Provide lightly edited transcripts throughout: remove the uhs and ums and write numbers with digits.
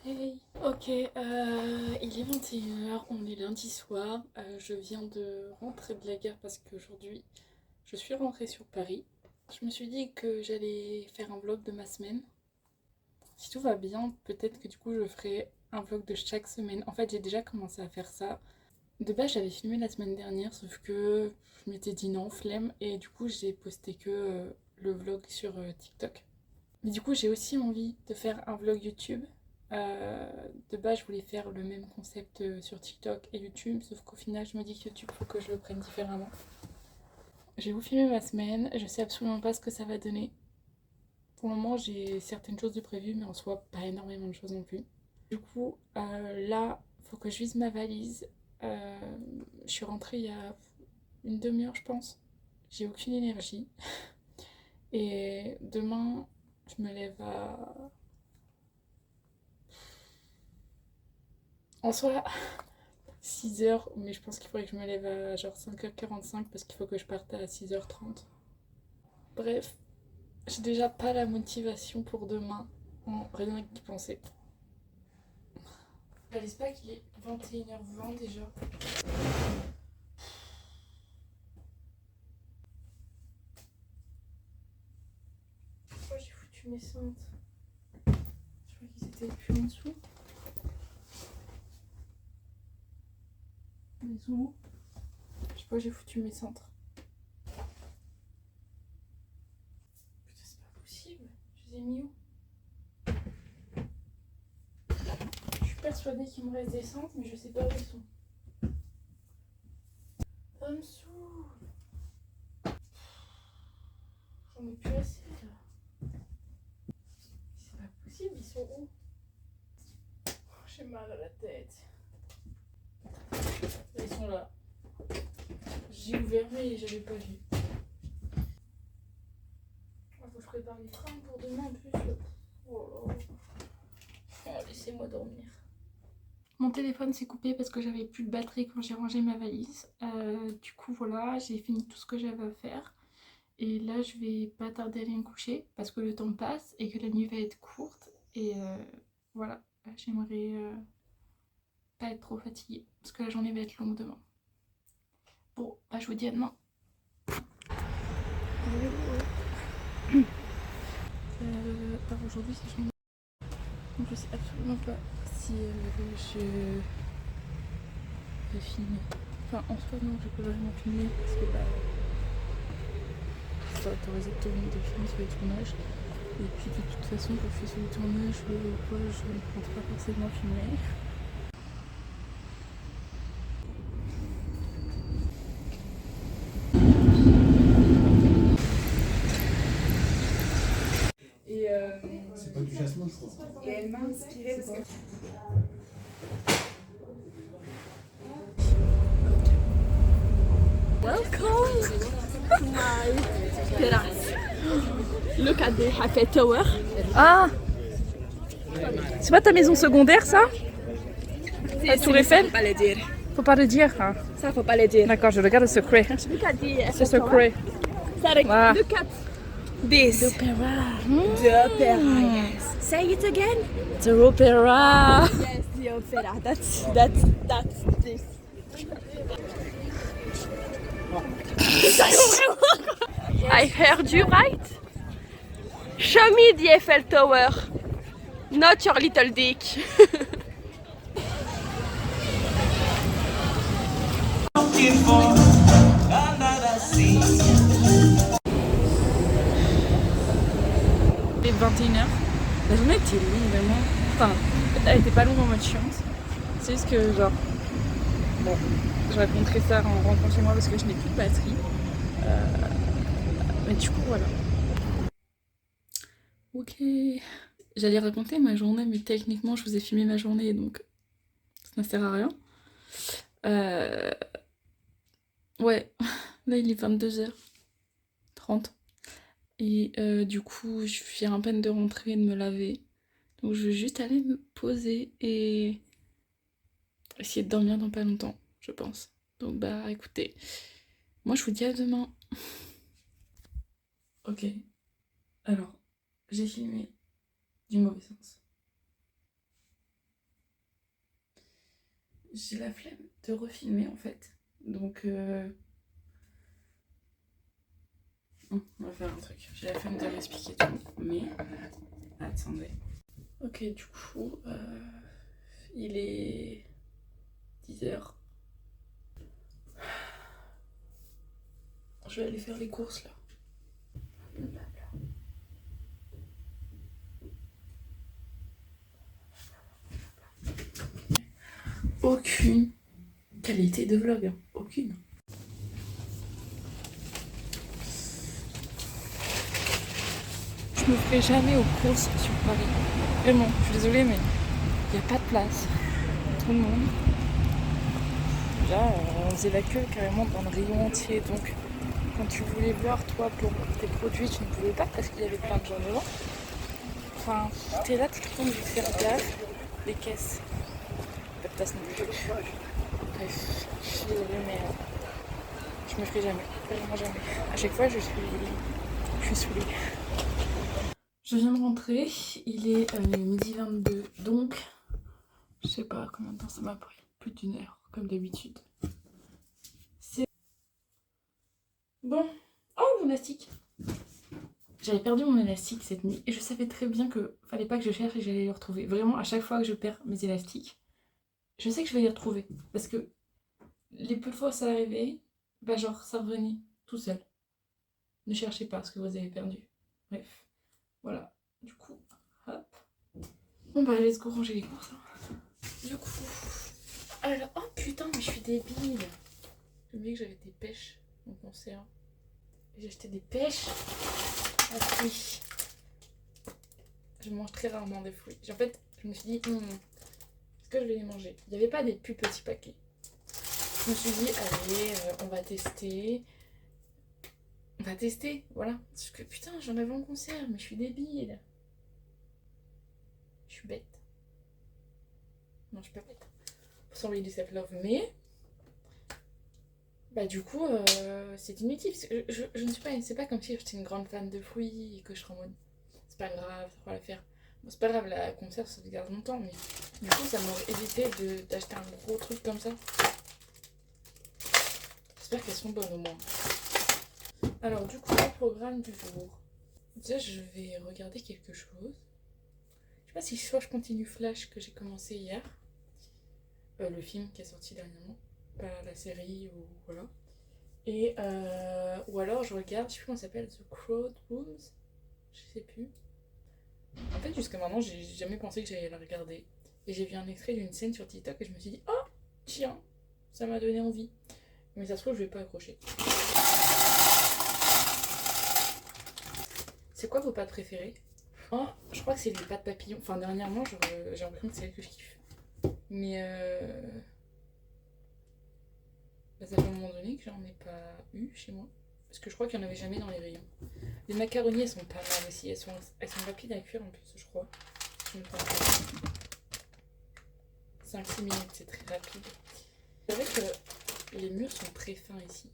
Hey, ok, il est 21h, on est lundi soir, je viens de rentrer de la gare parce qu'aujourd'hui je suis rentrée sur Paris. Je me suis dit que j'allais faire un vlog de ma semaine. Si tout va bien, peut-être que du coup je ferai un vlog de chaque semaine. En fait, j'ai déjà commencé à faire ça. De base, j'avais filmé la semaine dernière, sauf que je m'étais dit non, flemme, et du coup j'ai posté que le vlog sur TikTok. Mais du coup, j'ai aussi envie de faire un vlog YouTube. Euh, de base, je voulais faire le même concept sur TikTok et YouTube, sauf qu'au final, je me dis que YouTube, il faut que je le prenne différemment. Je vais vous filmer ma semaine, je sais absolument pas ce que ça va donner. Pour le moment, j'ai certaines choses de prévues, mais en soi, pas énormément de choses non plus. Du coup, là, il faut que je vise ma valise. Euh, je suis rentrée il y a une demi-heure, je pense. J'ai aucune énergie. Et demain, je me lève à... En soi, 6h, mais je pense qu'il faudrait que je me lève à genre 5h45 parce qu'il faut que je parte à 6h30. Bref, j'ai déjà pas la motivation pour demain, en rien qu'y penser. Je réalise pas qu'il est 21h20 déjà. Pourquoi j'ai foutu mes cintres? Je crois qu'ils étaient plus en dessous. Mais où? Je sais pas, j'ai foutu mes cintres. Putain, c'est pas possible. Je les ai mis où? Je suis persuadée qu'il me reste des cintres, mais je sais pas où ils sont. Ça me saoule. J'en ai plus assez là. C'est pas possible, ils sont où? J'ai mal à la tête. Ils sont là. J'ai ouvert mais j'avais pas vu. Faut que je prépare les fringues pour demain en plus. Oh là. Oh, laissez-moi dormir. Mon téléphone s'est coupé parce que j'avais plus de batterie quand j'ai rangé ma valise. Du coup voilà, j'ai fini tout ce que j'avais à faire. Et là je vais pas tarder à aller me coucher parce que le temps passe et que la nuit va être courte. Et voilà, j'aimerais pas être trop fatiguée parce que la journée va être longue demain. Bon, bah je vous dis à demain. Alors aujourd'hui c'est journée. Donc je sais absolument pas si je vais filmer. Enfin en soi non, je peux vraiment filmer parce que bah c'est pas autorisé de filmer sur les tournages. Et puis de toute façon quand je suis sur les tournages, quoi, je ne compte pas forcément filmer. Et C'est pas du jasmin, je crois. Et elle m'a inspirée parce que... Welcome to my terrace. Look at the Eiffel Tower. Ah, c'est pas ta maison secondaire ça? La Tour Eiffel? Faut pas le dire. Faut pas le dire. Hein. Ça, faut pas le dire. D'accord, je regarde le secret. Look at the Eiffel C'est secret. Tower. Voilà. Look at this. Opéra. The opera, yes. Say it again. The opera. Yes, the opera. That's this. I heard you right. Show me the Eiffel Tower. Not your little dick. Il est 21h. La journée était longue vraiment. Enfin, elle était pas longue en mode chiante. C'est juste que genre... Bon, je raconterai ça en rentrant chez moi parce que je n'ai plus de batterie. Mais du coup voilà. Ok. J'allais raconter ma journée mais techniquement je vous ai filmé ma journée donc ça ne sert à rien. Ouais, là il est 22h30. Et du coup je viens à peine de rentrer et de me laver. Donc je vais juste aller me poser et essayer de dormir dans pas longtemps, je pense. Donc bah écoutez, moi je vous dis à demain. Ok, alors j'ai filmé du mauvais sens. j'ai la flemme de refilmer en fait. Donc, on va faire un truc. J'ai la flemme de m'expliquer tout. Mais, attendez. Ok, du coup, il est 10h. Je vais aller faire les courses là. Aucune qualité de vlog, hein. Aucune. Je me ferai jamais aux courses sur Paris. Vraiment, je suis désolée, mais il n'y a pas de place. Tout le monde. Déjà, on faisait la queue carrément dans le rayon entier. Donc, quand tu voulais voir, toi, pour tes produits, tu ne pouvais pas parce qu'il y avait plein de gens devant. Enfin, t'es là, t'es tout le temps obligé de faire gaffe. Les caisses. Pas de place non plus. Bref, je suis désolée, mais je me ferai jamais. Vraiment jamais. À chaque fois, je suis saoulée. Je viens de rentrer, il est midi 22, donc je sais pas combien de temps ça m'a pris, plus d'une heure, comme d'habitude. C'est bon. Oh, mon élastique! J'avais perdu mon élastique cette nuit et je savais très bien que fallait pas que je cherche et que j'allais le retrouver. Vraiment, à chaque fois que je perds mes élastiques, je sais que je vais les retrouver. Parce que les peu de fois où ça arrivait, bah genre ça revenait tout seul. Ne cherchez pas ce que vous avez perdu. Bref, voilà. Du coup, hop. Bon bah let's go ranger les courses. Du coup, alors, oh putain, mais je suis débile. Je me dis que j'avais des pêches en concert. J'ai acheté des pêches à fruits. Je mange très rarement des fruits. En fait, je me suis dit, est-ce que je vais les manger? Il n'y avait pas des plus petits paquets. Je me suis dit, allez, on va tester. On va tester, voilà. Parce que putain, j'en avais en concert, mais je suis débile. Je suis bête. Non, je suis pas bête. Pour s'envoyer du self-love, mais bah du coup, c'est inutile. Je ne suis pas, c'est pas comme si j'étais une grande fan de fruits et que je serais en mode, c'est pas grave, ça va la faire. Bon, c'est pas grave, la conserve ça se garde longtemps, mais du coup, ça m'aurait évité d'acheter un gros truc comme ça. J'espère qu'elles sont bonnes au moins. Alors du coup, le programme du jour. Déjà, je vais regarder quelque chose. Je sais pas si soit je continue Flash que j'ai commencé hier, le film qui est sorti dernièrement, pas la série ou voilà. Et ou alors je regarde, je sais plus comment ça s'appelle, The Crowd Rooms, je sais plus. En fait, jusqu'à maintenant, j'ai jamais pensé que j'allais la regarder. Et j'ai vu un extrait d'une scène sur TikTok et je me suis dit, oh, tiens, ça m'a donné envie. Mais ça se trouve, je vais pas accrocher. C'est quoi vos pâtes préférées? Oh, je crois que c'est les pâtes papillons. Enfin, dernièrement, j'ai l'impression que c'est elles que je kiffe. Mais bah, ça fait un moment donné que j'en ai pas eu chez moi. Parce que je crois qu'il n'y en avait jamais dans les rayons. Les macaronis, elles sont pas mal aussi. Elles sont rapides à cuire en plus, je crois. Je me trompe pas. 5-6 minutes, c'est très rapide. C'est vrai que les murs sont très fins ici.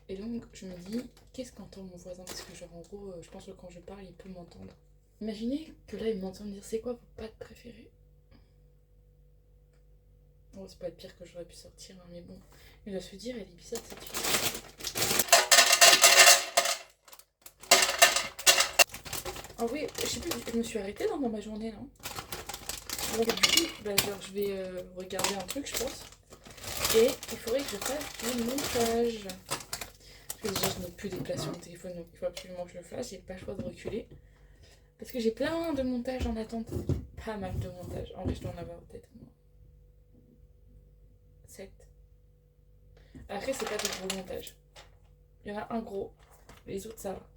Et donc, je me dis, qu'est-ce qu'entend mon voisin? Parce que, genre, en gros, je pense que quand je parle, il peut m'entendre. Imaginez que là, il m'entend me dire, c'est quoi vos pâtes préférées? Bon, c'est pas le pire que j'aurais pu sortir, hein, mais bon. Il va se dire, elle est bizarre cette fille. Ah oui, je sais plus, je me suis arrêtée dans ma journée là. Donc du coup, bah, genre, je vais regarder un truc, je pense. Et il faudrait que je fasse du montage. Parce que déjà, je n'ai plus des places sur mon téléphone, donc il faut absolument que je le fasse. J'ai pas le choix de reculer. Parce que j'ai plein de montages en attente. Pas mal de montages. En vrai, je dois en avoir peut-être 7. Après, c'est pas des gros montages. Il y en a un gros, les autres ça va.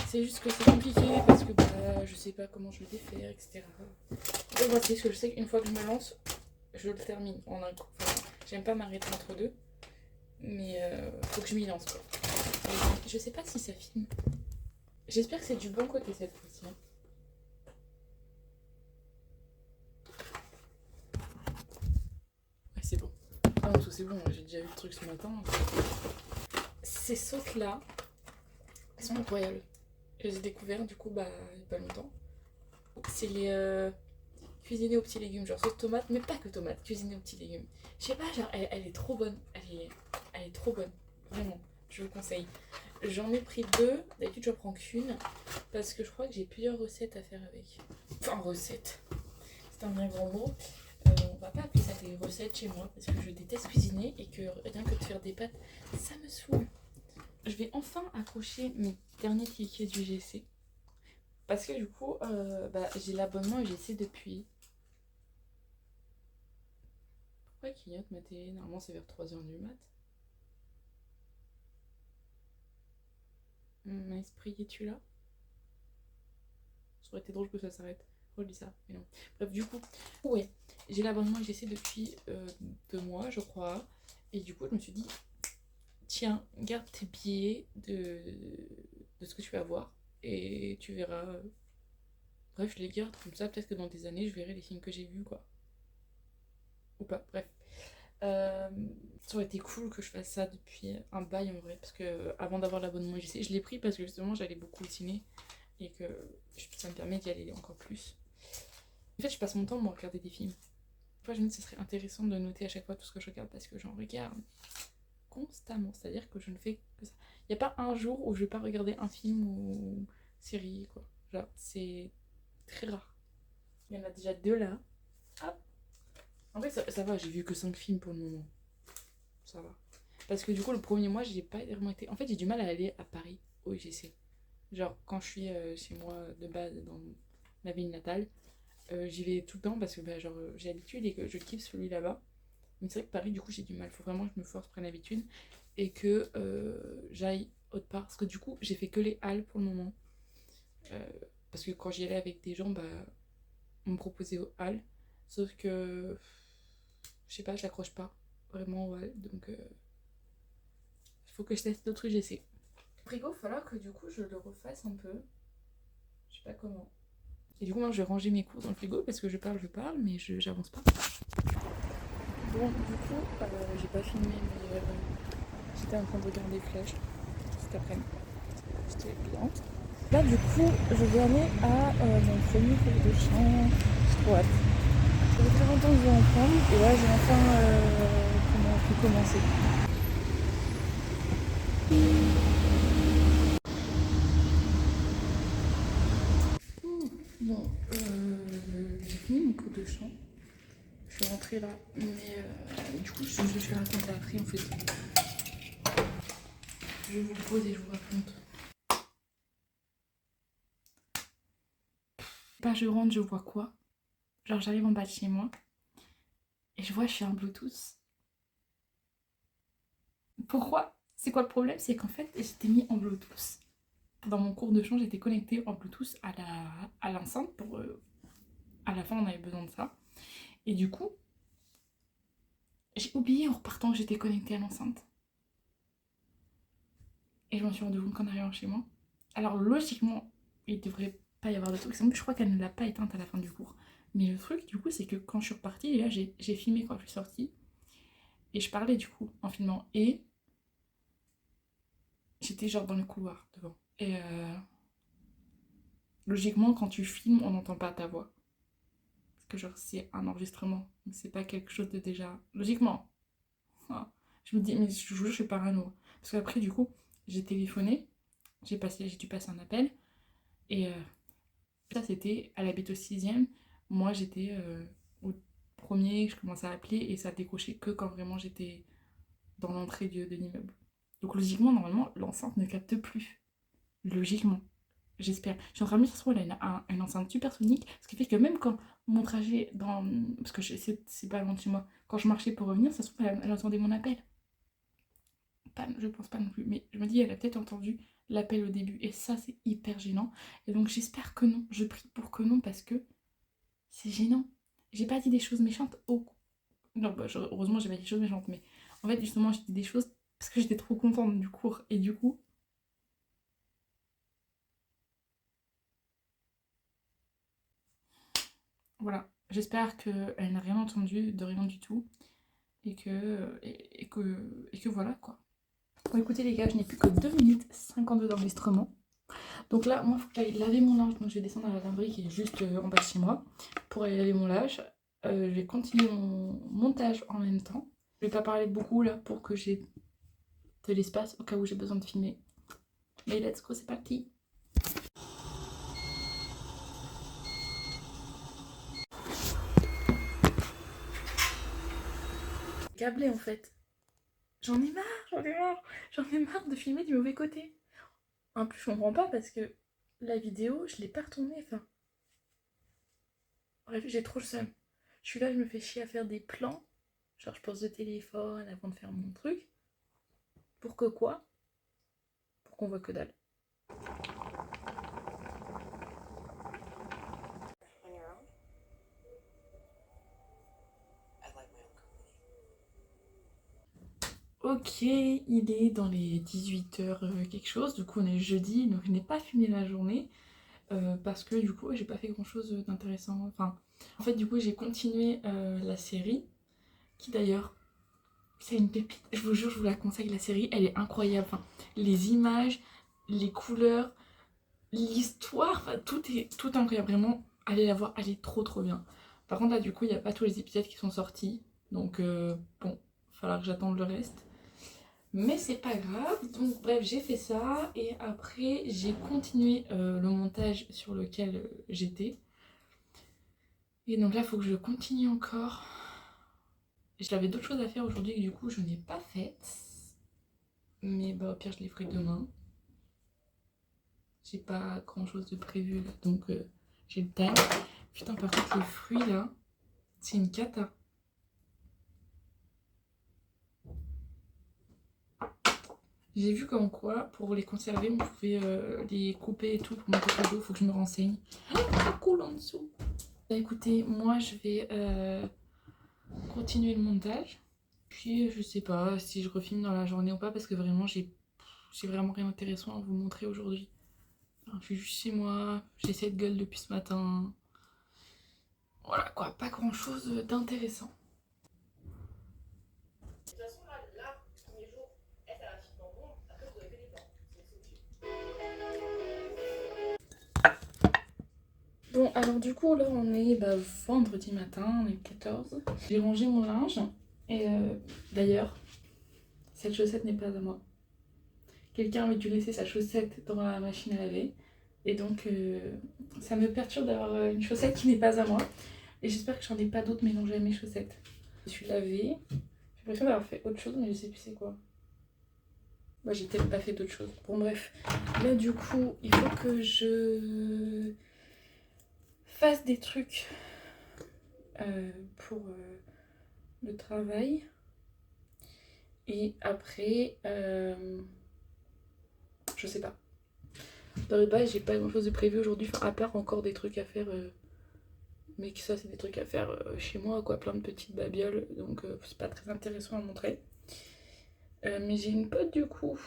C'est juste que c'est compliqué parce que bah, je sais pas comment je vais défaire, etc. Donc moi, c'est ce que je sais qu'une fois que je me lance, je le termine en un coup. Enfin, j'aime pas m'arrêter entre deux, mais faut que je m'y lance quoi. Et je sais pas si ça filme. J'espère que c'est du bon côté cette fois-ci. Hein. Ouais, c'est bon. Ah non, c'est bon, j'ai déjà vu le truc ce matin. Ces sauces là, elles sont incroyables. Je les ai découvertes du coup bah il y a pas longtemps. C'est les cuisinée aux petits légumes, genre sauce tomate, mais pas que tomate, cuisinée aux petits légumes. Je sais pas, genre elle est trop bonne, elle est trop bonne, vraiment, je vous conseille. J'en ai pris 2, d'habitude j'en prends qu'une, parce que je crois que j'ai plusieurs recettes à faire avec. Enfin, recettes, c'est un bien grand mot. On va pas appeler ça des recettes chez moi, parce que je déteste cuisiner et que rien que de faire des pâtes, ça me saoule. Je vais enfin accrocher mes derniers tickets du GC. Parce que du coup, j'ai l'abonnement UGC depuis... Pourquoi il clignote ma télé? Normalement c'est vers 3h du mat. Mon esprit, es-tu là? Ça aurait été drôle que ça s'arrête. Je dis ça, mais non. Bref, du coup, ouais, j'ai l'abonnement UGC depuis 2 mois, je crois. Et du coup, je me suis dit, tiens, garde tes billets de ce que tu vas voir. Et tu verras... Bref, je les garde comme ça, peut-être que dans des années, je verrai les films que j'ai vus, quoi. Ou pas, bref. Ça aurait été cool que je fasse ça depuis un bail en vrai, parce que avant d'avoir l'abonnement UGC, je l'ai pris parce que justement j'allais beaucoup au ciné et que ça me permet d'y aller encore plus. En fait, je passe mon temps à regarder des films. Moi, je me dis que ce serait intéressant de noter à chaque fois tout ce que je regarde parce que j'en regarde constamment, c'est-à-dire que je ne fais que ça. Il n'y a pas un jour où je vais pas regarder un film ou série, quoi. Genre, c'est très rare. Il y en a déjà 2 là. Hop. En vrai, ça va, j'ai vu que 5 films pour le moment. Ça va. Parce que du coup, le premier mois, j'ai pas vraiment été... En fait, j'ai du mal à aller à Paris, au UGC. Genre, quand je suis chez moi de base, dans ma ville natale, j'y vais tout le temps parce que j'ai l'habitude et que je kiffe celui là-bas. Mais c'est vrai que Paris, du coup, j'ai du mal. Faut vraiment que je me force, prenne l'habitude et que j'aille autre part. Parce que du coup, j'ai fait que les halles pour le moment. Parce que quand j'y allais avec des gens, on me proposait aux halles. Sauf que, je sais pas, j'accroche pas vraiment aux halles. Donc, il faut que je teste d'autres UGC. Le frigo, il va falloir que du coup, je le refasse un peu. Je sais pas comment. Et du coup, moi, je vais ranger mes cours dans le frigo parce que je parle, mais j'avance pas. Bon, du coup, j'ai pas filmé, mais j'étais en train de regarder Flash cet après-midi. C'était bien. Là, du coup, je vais aller à mon premier cours de chant. J'ai trop hâte. Ça fait très longtemps que je vais en prendre, et là, j'ai enfin pu commencer. Bon, j'ai fini mon cours de chant. Je suis rentrée là, mais du coup, je vais raconter après en fait. Je vais vous le pose et je vous raconte. Je rentre, je vois quoi? Genre, j'arrive en bas de chez moi et je suis un Bluetooth. Pourquoi? C'est quoi le problème? C'est qu'en fait, j'étais mis en Bluetooth. Dans mon cours de chant, j'étais connectée en Bluetooth à l'enceinte pour... à la fin, on avait besoin de ça. Et du coup, j'ai oublié en repartant que j'étais connectée à l'enceinte. Et je m'en suis rendu compte qu'en arrivant chez moi. Alors logiquement, il devrait pas y avoir de truc. Je crois qu'elle ne l'a pas éteinte à la fin du cours. Mais le truc, du coup, c'est que quand je suis repartie, et là, j'ai filmé quand je suis sortie. Et je parlais, du coup, en filmant. Et j'étais genre dans le couloir, devant. Et logiquement, quand tu filmes, on n'entend pas ta voix. Parce que genre, c'est un enregistrement. Donc c'est pas quelque chose de déjà... Logiquement. Je me dis, mais je vous jure, je suis parano. Parce qu'après, du coup, j'ai téléphoné. J'ai dû passer un appel. Et ça, c'était, elle habite au 6e. Moi, j'étais au premier, je commençais à appeler et ça décrochait que quand vraiment j'étais dans l'entrée de l'immeuble. Donc logiquement, normalement, l'enceinte ne capte plus. Logiquement. J'espère. Je suis en train de me dire, ça se trouve, elle a une enceinte supersonique. Ce qui fait que même quand mon trajet dans... Parce que c'est pas loin de chez moi. Quand je marchais pour revenir, ça se trouve, elle entendait mon appel. Je pense pas non plus. Mais je me dis, elle a peut-être entendu l'appel au début. Et ça, c'est hyper gênant. Et donc, j'espère que non. Je prie pour que non parce que c'est gênant. J'ai pas dit des choses méchantes Non, heureusement, j'ai pas dit des choses méchantes. Mais en fait, justement, j'ai dit des choses parce que j'étais trop contente du cours. Et du coup... Voilà. J'espère qu'elle n'a rien entendu de rien du tout. Et que voilà, quoi. Bon, écoutez, les gars, je n'ai plus que 2 minutes 52 d'enregistrement. Donc là, moi, il faut que j'aille laver mon linge. Donc je vais descendre à la laverie qui est juste en bas de chez moi. pour aller laver mon linge. Je vais continuer mon montage en même temps. Je vais pas parler beaucoup là pour que j'ai de l'espace au cas où j'ai besoin de filmer. Mais let's go, c'est parti. Câblé en fait. J'en ai marre, j'en ai marre de filmer du mauvais côté. En plus, je comprends pas parce que la vidéo, je l'ai pas retournée. Enfin, bref, j'ai trop le seum. Je suis là, je me fais chier à faire des plans. Genre, je pose le téléphone avant de faire mon truc. Pour que quoi? Pour qu'on voit que dalle. Ok, il est dans les 18h quelque chose, du coup on est jeudi, donc je n'ai pas filmé la journée parce que du coup j'ai pas fait grand chose d'intéressant. Enfin, en fait du coup j'ai continué la série, qui d'ailleurs c'est une pépite, je vous jure, je vous la conseille, la série elle est incroyable. Enfin, les images, les couleurs, l'histoire, enfin tout incroyable, vraiment, allez la voir, elle est trop bien. Par contre là du coup il n'y a pas tous les épisodes qui sont sortis, donc bon, il va falloir que j'attende le reste. Mais c'est pas grave, donc bref j'ai fait ça et après j'ai continué le montage sur lequel j'étais. Et donc là il faut que je continue encore. J'avais d'autres choses à faire aujourd'hui que du coup je n'ai pas faites. Mais bah au pire je les ferai demain. J'ai pas grand chose de prévu là, donc j'ai le time. Putain par contre les fruits là, c'est une cata. J'ai vu comme quoi, pour les conserver, on pouvait les couper et tout pour mettre au cadeau, faut que je me renseigne. C'est cool en dessous. Bah écoutez, moi je vais continuer le montage. Puis je sais pas si je refilme dans la journée ou pas parce que vraiment j'ai vraiment rien d'intéressant à vous montrer aujourd'hui. Enfin, je suis juste chez moi, j'ai cette gueule depuis ce matin. Voilà quoi, pas grand chose d'intéressant. Bon, alors du coup, là, on est vendredi matin, on est 14. J'ai rangé mon linge. Et d'ailleurs, cette chaussette n'est pas à moi. Quelqu'un avait dû laisser sa chaussette dans la machine à laver. Et donc, ça me perturbe d'avoir une chaussette qui n'est pas à moi. Et j'espère que j'en ai pas d'autres mélangées à mes chaussettes. Je suis lavée. J'ai l'impression d'avoir fait autre chose, mais je sais plus c'est quoi. Bah, j'ai peut-être pas fait d'autre chose. Bon, bref. Là, du coup, il faut que je fasse des trucs pour le travail. Et après, je sais pas. Dans le bas, j'ai pas grand chose de prévu aujourd'hui, enfin, à part encore des trucs à faire. Mais ça, c'est des trucs à faire chez moi, quoi. Plein de petites babioles, donc c'est pas très intéressant à montrer. Mais j'ai une pote, du coup,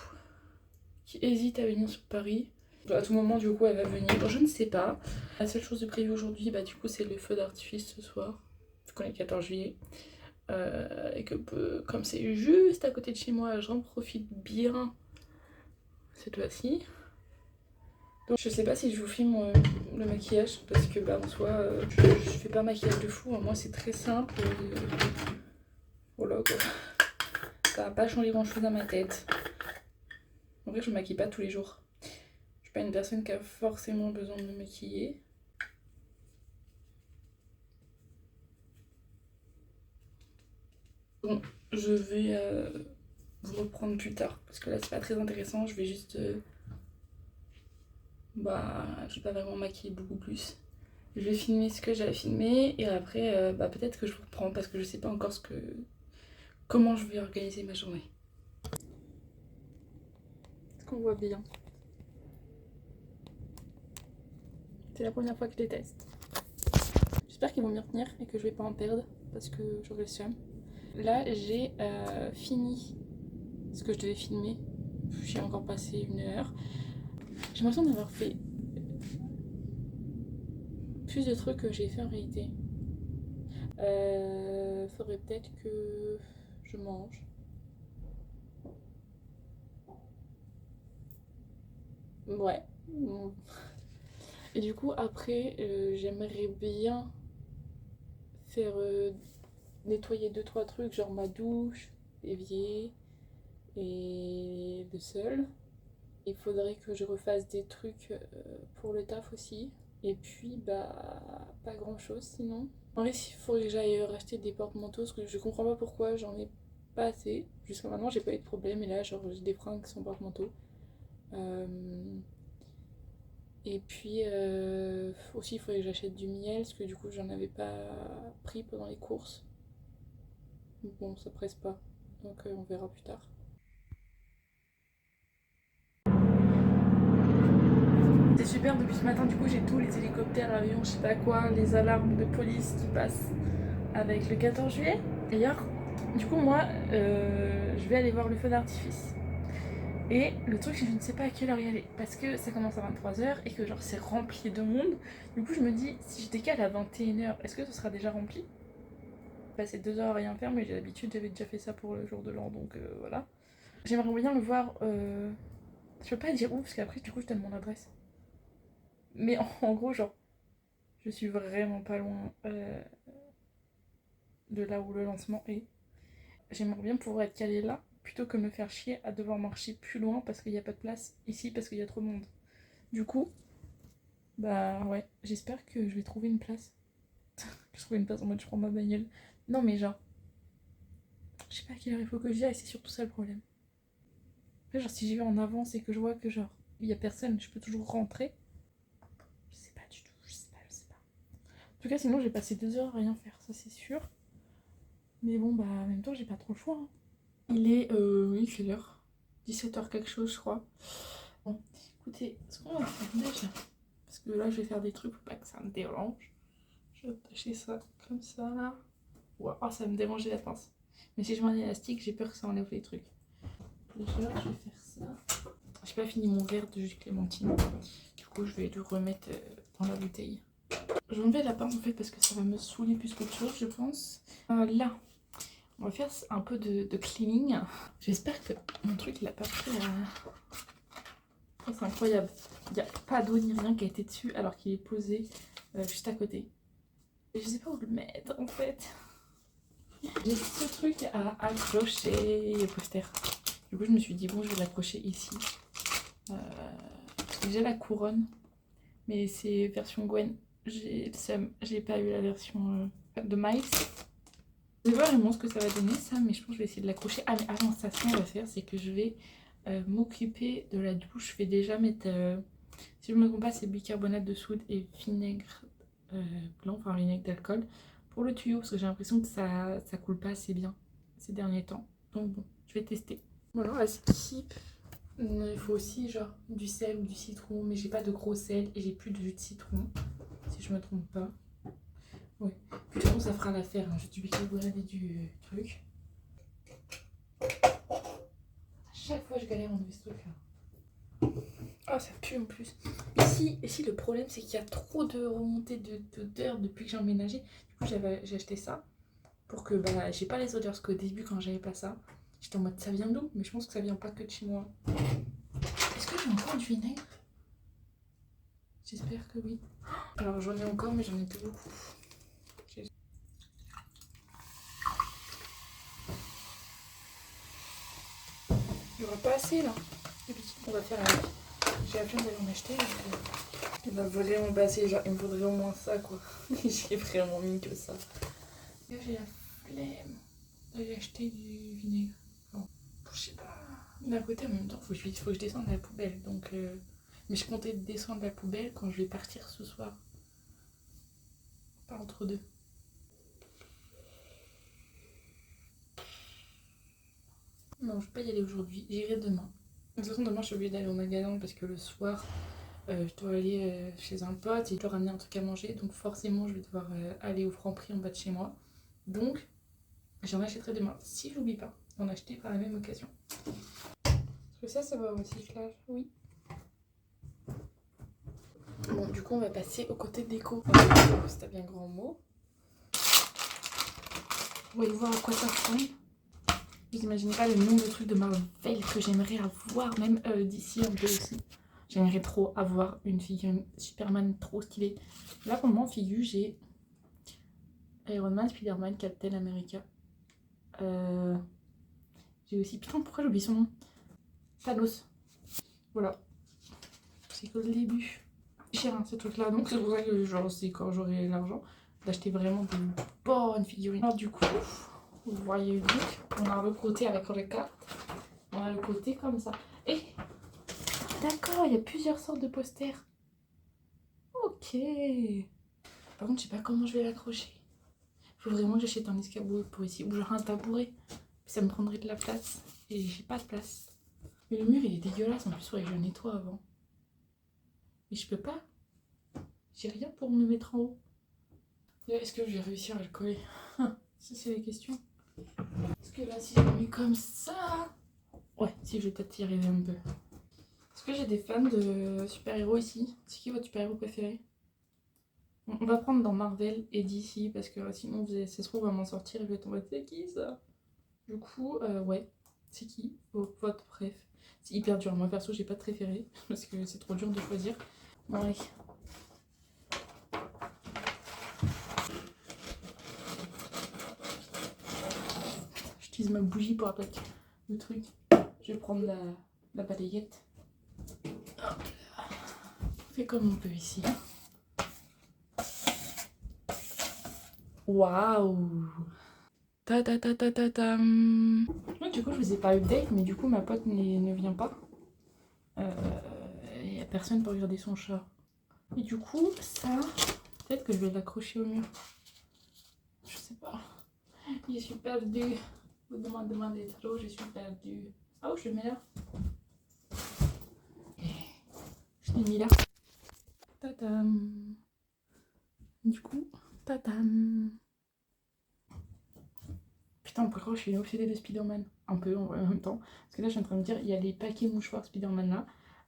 qui hésite à venir sur Paris. À tout moment, du coup, elle va venir. Je ne sais pas. La seule chose de prévue aujourd'hui, bah, du coup, c'est le feu d'artifice ce soir, vu qu'on est le 14 juillet. Et que comme c'est juste à côté de chez moi, j'en profite bien cette fois-ci. Donc je sais pas si je vous filme le maquillage parce que bah en soi je fais pas maquillage de fou, moi c'est très simple. Voilà quoi. Ça va pas changer grand chose à ma tête. En vrai je me maquille pas tous les jours. Je suis pas une personne qui a forcément besoin de me maquiller. Bon, je vais vous reprendre plus tard parce que là c'est pas très intéressant, je vais juste je vais pas vraiment maquiller beaucoup plus. Je vais filmer ce que j'ai à filmer et après peut-être que je vous reprends parce que je sais pas encore comment je vais organiser ma journée. Est-ce qu'on voit bien? C'est la première fois que je les teste. J'espère qu'ils vont m'y retenir et que je vais pas en perdre parce que j'aurai le seum. Là j'ai fini ce que je devais filmer. J'ai encore passé 1 heure. J'ai l'impression d'avoir fait plus de trucs que j'ai fait en réalité. Faudrait peut-être que je mange. Ouais. Et du coup après j'aimerais bien faire nettoyer 2-3 trucs, genre ma douche, l'évier et le sol. Il faudrait que je refasse des trucs pour le taf aussi. Et puis, bah, pas grand chose sinon. En vrai, il faudrait que j'aille racheter des porte-manteaux parce que je comprends pas pourquoi j'en ai pas assez. Jusqu'à maintenant, j'ai pas eu de problème. Et là, genre, j'ai des fringues sans porte-manteau. Et puis, aussi, il faudrait que j'achète du miel parce que du coup, j'en avais pas pris pendant les courses. Bon, ça presse pas. Donc, on verra plus tard. C'est super, depuis ce matin, du coup, j'ai tous les hélicoptères, avions, je sais pas quoi, les alarmes de police qui passent avec le 14 juillet. D'ailleurs, du coup, moi, je vais aller voir le feu d'artifice. Et le truc, c'est que je ne sais pas à quelle heure y aller. Parce que ça commence à 23h et que genre c'est rempli de monde. Du coup, je me dis, si je décale à 21h, est-ce que ce sera déjà rempli? Passer 2 heures à rien faire, mais j'ai l'habitude, j'avais déjà fait ça pour le jour de l'an, donc voilà. J'aimerais bien le voir. Je peux pas dire où, parce qu'après, du coup, je donne mon adresse. Mais en gros, genre, je suis vraiment pas loin de là où le lancement est. J'aimerais bien pouvoir être calée là, plutôt que me faire chier à devoir marcher plus loin parce qu'il n'y a pas de place ici, parce qu'il y a trop de monde. Du coup, bah ouais, j'espère que je vais trouver une place. Je trouve une place en mode je prends ma bagnole. Non mais genre, je sais pas à quelle heure il faut que j'y aille, c'est surtout ça le problème. Après, genre si j'y vais en avance et que je vois que genre, il y a personne, je peux toujours rentrer. Je sais pas du tout, je sais pas. En tout cas, sinon j'ai passé 2 heures à rien faire, ça c'est sûr. Mais bon, bah en même temps, j'ai pas trop le choix. Hein. Il est, oui, quelle heure 17h quelque chose, je crois. Bon, écoutez, ce qu'on va faire déjà, parce que là, je vais faire des trucs pour pas que ça me dérange. Je vais attacher ça comme ça. Wow, oh, ça va me déranger la pince. Mais si je mets un élastique, j'ai peur que ça enlève les trucs. Déjà, je vais faire ça. J'ai pas fini mon verre de jus de clémentine. Du coup, je vais le remettre dans la bouteille. Je vais enlever la pince en fait parce que ça va me saouler plus qu'autre chose, je pense. Là. On va faire un peu de cleaning. J'espère que mon truc il a pas pris c'est incroyable. Il n'y a pas d'eau ni rien qui a été dessus alors qu'il est posé juste à côté. Et je sais pas où le mettre en fait. J'ai ce truc à accrocher au poster. Du coup je me suis dit bon je vais l'accrocher ici. Parce que j'ai la couronne. Mais c'est version Gwen. J'ai le seum. J'ai pas eu la version de Miles. Je vais voir vraiment ce que ça va donner ça, mais je pense que je vais essayer de l'accrocher. Ah mais avant ça, ce qu'on va faire, c'est que je vais m'occuper de la douche. Je vais déjà mettre, si je ne me trompe pas, c'est bicarbonate de soude et vinaigre blanc, enfin vinaigre d'alcool, pour le tuyau, parce que j'ai l'impression que ça coule pas assez bien ces derniers temps. Donc bon, je vais tester. Voilà, la skip. Il faut aussi genre du sel ou du citron, mais j'ai pas de gros sel et j'ai plus de jus de citron, si je me trompe pas. Oui, puis de toute façon ça fera l'affaire, hein. J'ai du bicarbonate et du truc. À chaque fois je galère à enlever ce truc là. Oh ça pue en plus. Ici le problème c'est qu'il y a trop de remontées d'odeur depuis que j'ai emménagé. Du coup j'ai acheté ça pour que bah j'ai pas les odeurs parce qu'au début quand j'avais pas ça, j'étais en mode ça vient d'où? Mais je pense que ça vient pas que de chez moi. Est-ce que j'ai encore du vinaigre? J'espère que oui. Alors j'en ai encore mais j'en ai plus beaucoup. Il n'y aura pas assez là. On va faire avec. J'ai la flemme d'aller en acheter. Il va vraiment pas assez. Genre, il me faudrait au moins ça quoi. J'ai vraiment mis que ça. J'ai la flemme d'aller acheter du vinaigre. Bon, je sais pas. D'un côté, en même temps, faut que je descende la poubelle. Donc, mais je comptais descendre la poubelle quand je vais partir ce soir. Pas entre deux. Non, je vais pas y aller aujourd'hui. J'irai demain. De toute façon, demain, je suis obligée d'aller au magasin parce que le soir, je dois aller chez un pote et je dois ramener un truc à manger. Donc, forcément, je vais devoir aller au Franprix en bas de chez moi. Donc, j'en achèterai demain. Si j'oublie pas d'en acheter par la même occasion. Parce que ça va au recyclage, oui. Bon, du coup, on va passer au côté déco. C'est un bien grand mot. Vous voyez voir à quoi ça ressemble. Vous imaginez pas le nombre de trucs de Marvel que j'aimerais avoir, même d'ici un peu aussi. J'aimerais trop avoir une figurine Superman trop stylée. Là pour le moment, figure, j'ai Iron Man, Spider-Man, Captain America. J'ai aussi... Putain, pourquoi j'ai oublié son nom? Thanos. Voilà. C'est que le début. C'est cher, hein, ces trucs-là. Donc c'est pour ça que genre, c'est quand j'aurai l'argent d'acheter vraiment des bonnes figurines. Alors du coup, vous voyez donc, on a le côté avec les cartes. On a le côté comme ça. Et d'accord, il y a plusieurs sortes de posters. Ok. Par contre, je sais pas comment je vais l'accrocher. Faut vraiment que j'achète un escabeau pour ici. Ou genre un tabouret. Ça me prendrait de la place. Et j'ai pas de place. Mais le mur, il est dégueulasse. En plus, il faudrait que je le nettoie avant. Mais je peux pas. J'ai rien pour me mettre en haut. Est-ce que je vais réussir à le coller? Ça, c'est la question. Parce que là, si je le mets comme ça... Ouais, si, je vais peut-être y arriver un peu. Est-ce que j'ai des fans de super-héros ici? C'est qui votre super-héros préféré? On va prendre dans Marvel et DC parce que sinon, ça se trouve, on va m'en sortir et je vais tomber. C'est qui ça? Du coup, ouais. C'est qui votre préf? C'est hyper dur. Moi, perso, j'ai pas de préféré parce que c'est trop dur de choisir. Ouais. J'utilise ma bougie pour appliquer le truc. Je vais prendre la balayette. On fait comme on peut ici. Waouh! Ta ta ta ta ta ta. Du coup, je vous ai pas update, mais du coup, ma pote ne vient pas. Il y a personne pour regarder son chat. Et du coup, ça, peut-être que je vais l'accrocher au mur. Je sais pas. Je suis perdue. Vous demandez trop, je suis perdue. Oh, je le mets là. Je l'ai mis là. Tadam. Du coup, tadam. Putain, par contre, je suis une obsédée de Spider-Man. Un peu en même temps. Parce que là, je suis en train de me dire, il y a les paquets mouchoirs Spider-Man là.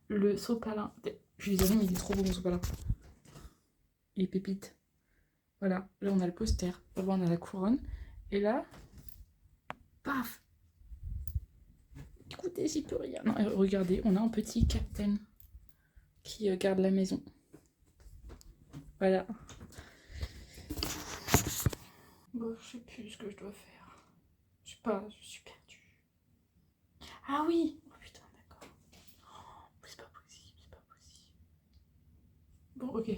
Le sopalin. Je suis désolée, mais il est trop beau mon sopalin. Il est pépite. Voilà. Là, on a le poster. Là, on a la couronne. Et là, paf! Écoutez, j'y peux rien. Non, regardez, on a un petit Captain qui garde la maison. Voilà. Bon, je sais plus ce que je dois faire. Je sais pas, je suis perdue. Ah oui! Oh putain, d'accord. Oh, c'est pas possible, c'est pas possible. Bon, ok.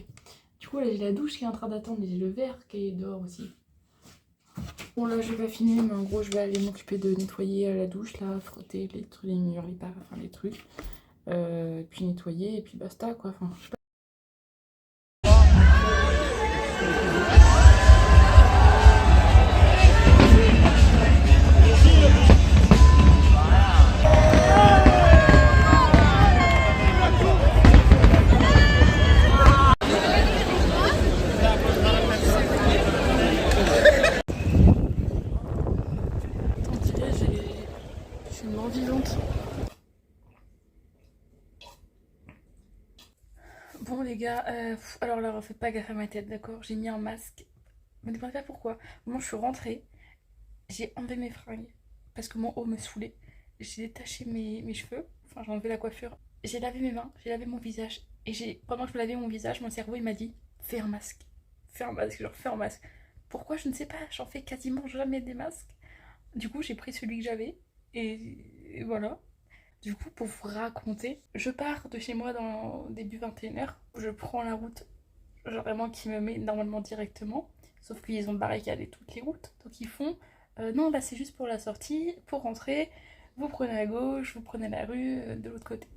Du coup, là, j'ai la douche qui est en train d'attendre et j'ai le verre qui est dehors aussi. Bon, là, je vais pas finir, mais en gros, je vais aller m'occuper de nettoyer la douche, là, frotter les trucs, les murs, les paraffins, les trucs. Puis nettoyer, et puis basta, quoi. Enfin, je sais pas. Je suis une mort vivante. Bon les gars, alors là, faites pas gaffe à ma tête, d'accord? J'ai mis un masque. Me demandez pas pourquoi. Moi, je suis rentrée, j'ai enlevé mes fringues parce que mon haut me saoulait. J'ai détaché mes cheveux, enfin j'ai enlevé la coiffure. J'ai lavé mes mains, j'ai lavé mon visage. Et pendant que je lavais mon visage, mon cerveau il m'a dit fais un masque. Fais un masque, genre fais un masque. Pourquoi je ne sais pas, j'en fais quasiment jamais des masques. Du coup, j'ai pris celui que j'avais et voilà. Du coup, pour vous raconter, je pars de chez moi dans début 21h. Je prends la route, genre vraiment qui me met normalement directement. Sauf qu'ils ont barricadé toutes les routes. Donc ils font, non, là c'est juste pour la sortie, pour rentrer. Vous prenez à gauche, vous prenez la rue de l'autre côté.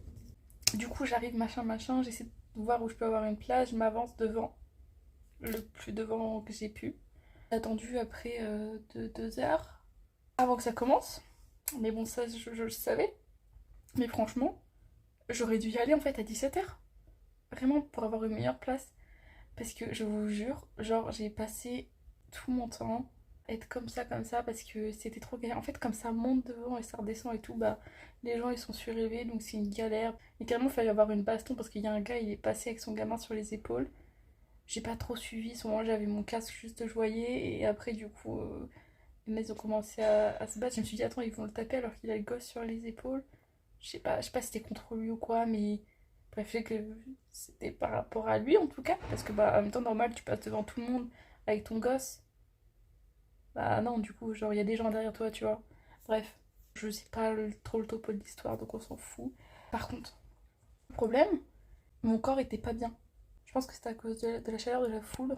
Du coup, j'arrive, machin, j'essaie de voir où je peux avoir une place. Je m'avance devant, le plus devant que j'ai pu. J'ai attendu après 2 heures avant que ça commence. Mais bon, ça, je le savais. Mais franchement, j'aurais dû y aller en fait à 17h. Vraiment pour avoir une meilleure place. Parce que je vous jure, genre j'ai passé tout mon temps à être comme ça parce que c'était trop galère. En fait, comme ça monte devant et ça redescend et tout, bah les gens ils sont surélevés donc c'est une galère. Et carrément, il fallait avoir une baston parce qu'il y a un gars, il est passé avec son gamin sur les épaules. J'ai pas trop suivi, souvent j'avais mon casque juste je voyais et après du coup ils ont commencé à se battre. Je me suis dit attends, ils vont le taper alors qu'il a le gosse sur les épaules. Je sais pas si c'était contre lui ou quoi, mais bref, je sais que c'était par rapport à lui en tout cas, parce que bah en même temps normal tu passes devant tout le monde avec ton gosse, Bah non, du coup, genre, il y a des gens derrière toi, tu vois. Bref, je sais pas trop le topo de l'histoire, donc on s'en fout. Par contre, le problème, mon corps était pas bien. Je pense que c'était à cause de la chaleur de la foule.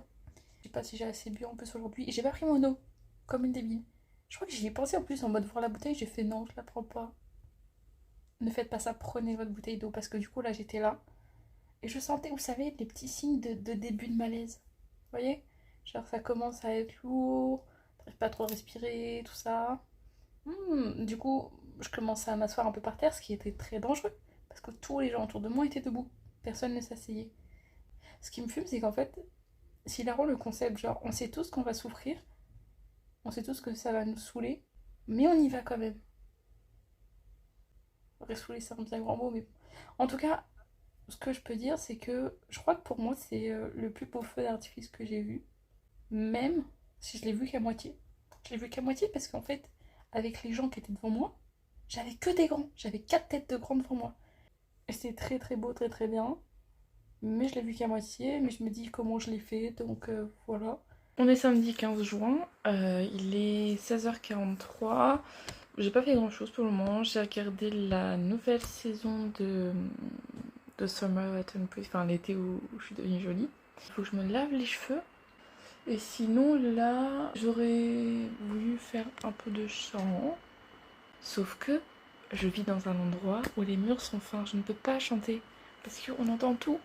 Je sais pas si j'ai assez bu en plus aujourd'hui. Et j'ai pas pris mon eau, comme une débile. Je crois que j'y ai pensé en plus en mode voir la bouteille, j'ai fait non, je la prends pas. Ne faites pas ça, prenez votre bouteille d'eau. Parce que du coup, là, j'étais là. Et je sentais, vous savez, les petits signes de début de malaise. Vous voyez? Genre, ça commence à être lourd, t'arrives pas trop à respirer, tout ça. Du coup, je commençais à m'asseoir un peu par terre, ce qui était très dangereux. Parce que tous les gens autour de moi étaient debout. Personne ne s'asseyait. Ce qui me fume, c'est qu'en fait, s'il a le concept, genre, on sait tous qu'on va souffrir, on sait tous que ça va nous saouler, mais on y va quand même. Saouler, c'est un bien grand mot, mais bon. En tout cas, ce que je peux dire, c'est que je crois que pour moi, c'est le plus beau feu d'artifice que j'ai vu. Même si je l'ai vu qu'à moitié. Je l'ai vu qu'à moitié parce qu'en fait, avec les gens qui étaient devant moi, j'avais que des grands. J'avais 4 têtes de grands devant moi. Et c'était très très beau, très très bien. Mais je l'ai vu qu'à moitié. Mais je me dis comment je l'ai fait. Donc voilà. On est samedi 15 juin. Il est 16h43. J'ai pas fait grand chose pour le moment. J'ai regardé la nouvelle saison de Summer Autumn Breeze, enfin l'été où je suis devenue jolie. Il faut que je me lave les cheveux. Et sinon là, j'aurais voulu faire un peu de chant. Sauf que je vis dans un endroit où les murs sont fins. Je ne peux pas chanter parce qu'on entend tout.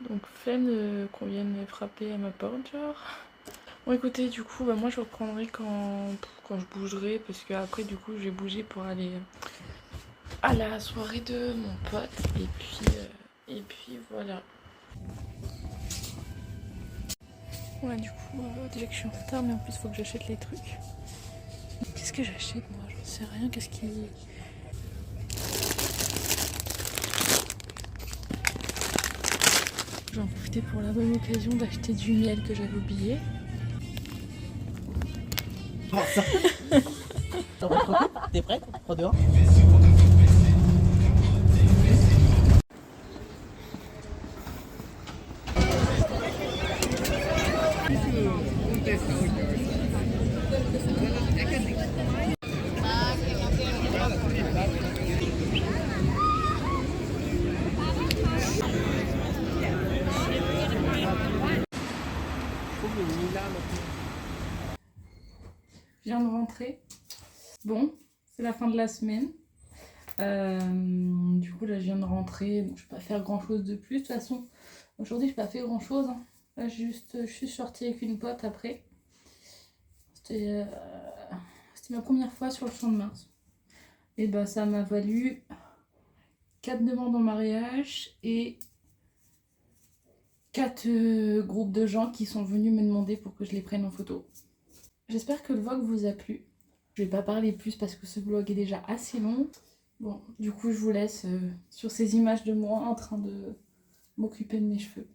Donc flemme qu'on vienne frapper à ma porte genre. Bon écoutez, du coup, moi je reprendrai quand je bougerai. Parce que après du coup, je vais bouger pour aller à la soirée de mon pote. Et puis voilà. Ouais, du coup, déjà que je suis en retard, mais en plus, il faut que j'achète les trucs. Qu'est-ce que j'achète, moi? J'en sais rien. Qu'est-ce qui... J'en profitais pour la bonne occasion d'acheter du miel que j'avais oublié. Oh, ça. T'es prête? Prends dehors. Je viens de rentrer. Bon, c'est la fin de la semaine. Du coup, là, je viens de rentrer. Donc, je vais pas faire grand chose de plus. De toute façon, aujourd'hui, je n'ai pas fait grand chose. Hein. Là, je suis sortie avec une pote après. C'était ma première fois sur le Champ de Mars. Et bah, ça m'a valu 4 demandes en mariage et 4 groupes de gens qui sont venus me demander pour que je les prenne en photo. J'espère que le vlog vous a plu. Je vais pas parler plus parce que ce vlog est déjà assez long. Bon, du coup, je vous laisse sur ces images de moi en train de m'occuper de mes cheveux.